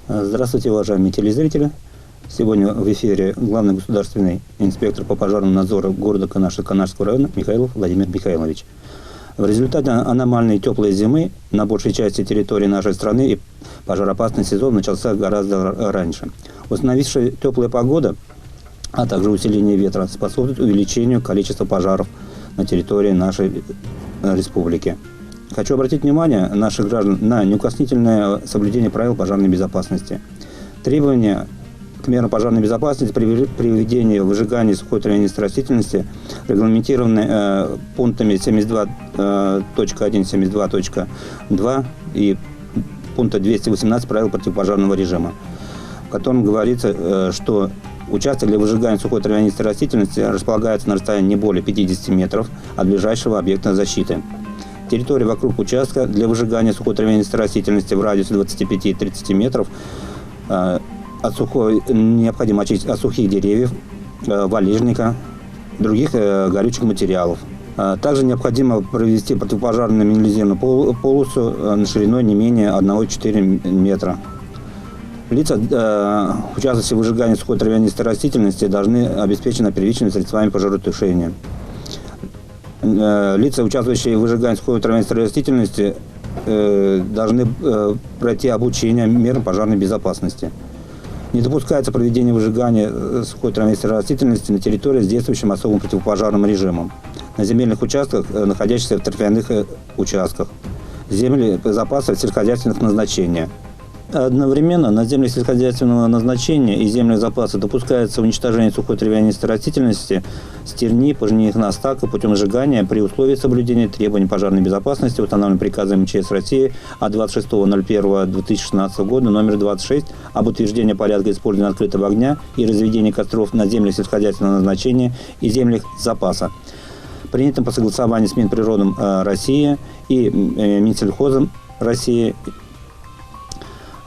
Здравствуйте, уважаемые телезрители. Сегодня в эфире главный государственный инспектор по пожарному надзору города Канаша Канашского района Михайлов Владимир Михайлович. В результате аномальной теплой зимы на большей части территории нашей страны и пожароопасный сезон начался гораздо раньше. Установившая теплая погода, а также усиление ветра способствует увеличению количества пожаров на территории нашей республики. Хочу обратить внимание наших граждан на неукоснительное соблюдение правил пожарной безопасности. Требования к мерам пожарной безопасности при ведении выжигания сухой травянистой растительности регламентированы пунктами 72.1, 72.2 и пункта 218 правил противопожарного режима, в котором говорится, что участок для выжигания сухой травянистой растительности располагается на расстоянии не более 50 метров от ближайшего объекта защиты. Территория вокруг участка для выжигания сухой травянистой растительности в радиусе 25-30 метров необходимо очистить от сухих деревьев, валежника, других горючих материалов. Также необходимо провести противопожарную минимализированную полосу шириной не менее 1,4 метра. Лица, участвующие в выжигании сухой травянистой растительности, должны обеспечены первичными средствами пожаротушения. Лица, участвующие в выжигании сухой травянистой растительности, должны пройти обучение мерам пожарной безопасности. Не допускается проведение выжигания сухой травянистой растительности на территории с действующим особым противопожарным режимом, на земельных участках, находящихся в торфяных участках, земли запасов сельскохозяйственных назначений. Одновременно на землях сельскохозяйственного назначения и земельных запасов допускается уничтожение сухой травянистой растительности, стерни, пожнивных стаков путем сжигания при условии соблюдения требований пожарной безопасности, установленных приказом МЧС России от 26.01.2016 года номер 26 об утверждении порядка использования открытого огня и разведения костров на землях сельскохозяйственного назначения и землях запаса, принятым по согласованию с Минприродом России и Минсельхозом России.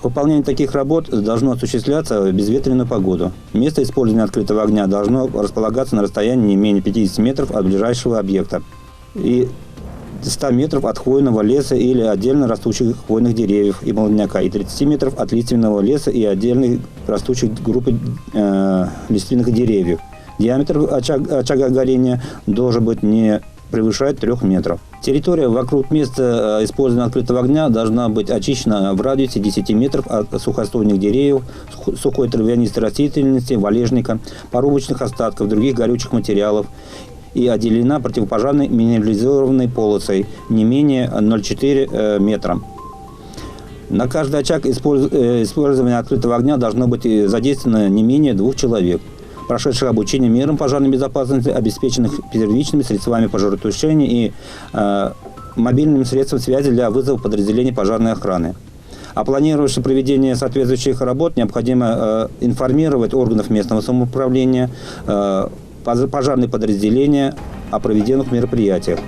Выполнение таких работ должно осуществляться в безветренную погоду. Место использования открытого огня должно располагаться на расстоянии не менее 50 метров от ближайшего объекта и 100 метров от хвойного леса или отдельно растущих хвойных деревьев и молодняка, и 30 метров от лиственного леса и отдельной растущей группы лиственных деревьев. Диаметр очага горения должен быть не превышает 3 метров. Территория вокруг места использования открытого огня должна быть очищена в радиусе 10 метров от сухостойных деревьев, сухой травянистой растительности, валежника, порубочных остатков, других горючих материалов и отделена противопожарной минимализированной полосой не менее 0,4 метра. На каждый очаг использования открытого огня должно быть задействовано не менее 2 человек, прошедших обучение мерам пожарной безопасности, обеспеченных первичными средствами пожаротушения и мобильным средством связи для вызова подразделений пожарной охраны. О планирующем проведении соответствующих работ необходимо информировать органов местного самоуправления, пожарные подразделения о проведенных мероприятиях.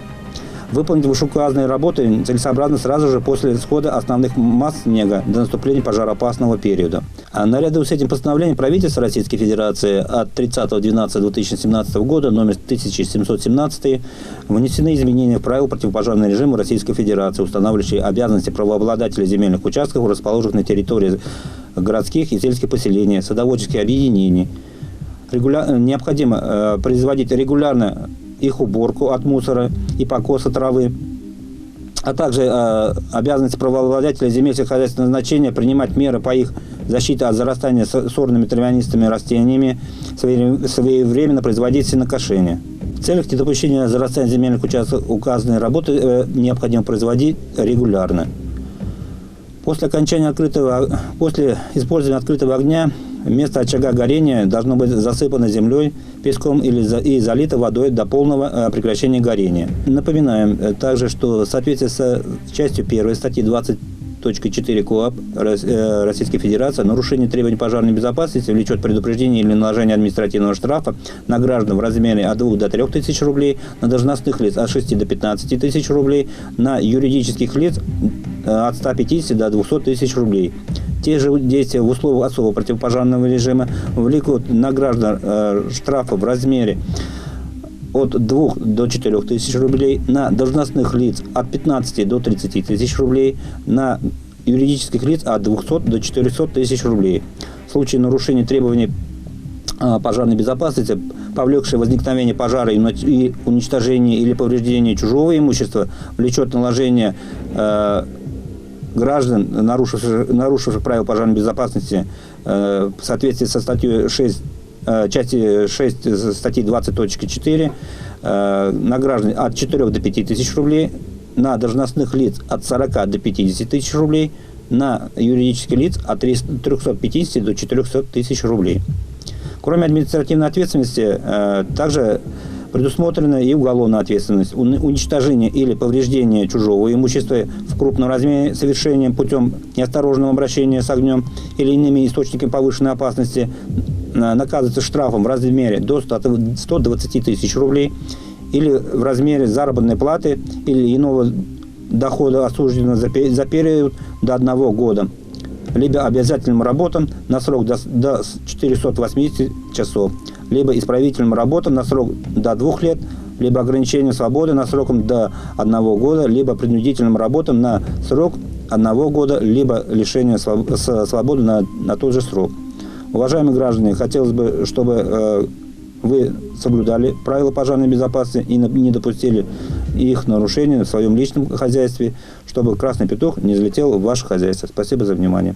Выполнить вышеуказанные работы целесообразно сразу же после исхода основных масс снега до наступления пожароопасного периода. А наряду с этим постановлением правительства Российской Федерации от 30.12.2017 года номер 1717 внесены изменения в правила противопожарного режима Российской Федерации, устанавливающие обязанности правообладателей земельных участков, расположенных на территории городских и сельских поселений, садоводческих объединений. Необходимо производить регулярно их уборку от мусора и покоса травы, а также обязанность правообладателя земель сельскохозяйственного значения принимать меры по их защите от зарастания сорными травянистыми растениями, своевременно производить сенокошение. В целях недопущения зарастания земельных участков указанные работы необходимо производить регулярно. После использования открытого огня место очага горения должно быть засыпано землей, песком и залито водой до полного прекращения горения. Напоминаем также, что в соответствии с частью 1 статьи 20.4 КоАП Российской Федерации нарушение требований пожарной безопасности влечет предупреждение или наложение административного штрафа на граждан в размере от 2 до 3 тысяч рублей, на должностных лиц от 6 до 15 тысяч рублей, на юридических лиц от 150 до 200 тысяч рублей. Те же действия в условиях особого противопожарного режима влекут на граждан штрафы в размере от 2 до 4 тысяч рублей, на должностных лиц от 15 до 30 тысяч рублей, на юридических лиц от 200 до 400 тысяч рублей. В случае нарушения требований пожарной безопасности, повлекшее возникновение пожара и уничтожение или повреждение чужого имущества, влечет наложение граждан, нарушивших правила пожарной безопасности в соответствии со статьей 6, части 6 статьи 20.4 на граждан от 4 до 5 тысяч рублей, на должностных лиц от 40 до 50 тысяч рублей, на юридических лиц от 350 до 400 тысяч рублей. Кроме административной ответственности, также предусмотрена и уголовная ответственность. Уничтожение или повреждение чужого имущества в крупном размере совершением путем неосторожного обращения с огнем или иными источниками повышенной опасности наказывается штрафом в размере до 120 тысяч рублей или в размере заработной платы или иного дохода осужденного за период до 1 года, либо обязательным работам на срок до 480 часов, либо исправительным работам на срок до 2 лет, либо ограничением свободы на сроком до 1 года, либо принудительным работам на срок 1 года, либо лишение свободы на тот же срок. Уважаемые граждане, хотелось бы, чтобы вы соблюдали правила пожарной безопасности и не допустили их нарушения в своем личном хозяйстве, чтобы красный петух не залетел в ваше хозяйство. Спасибо за внимание.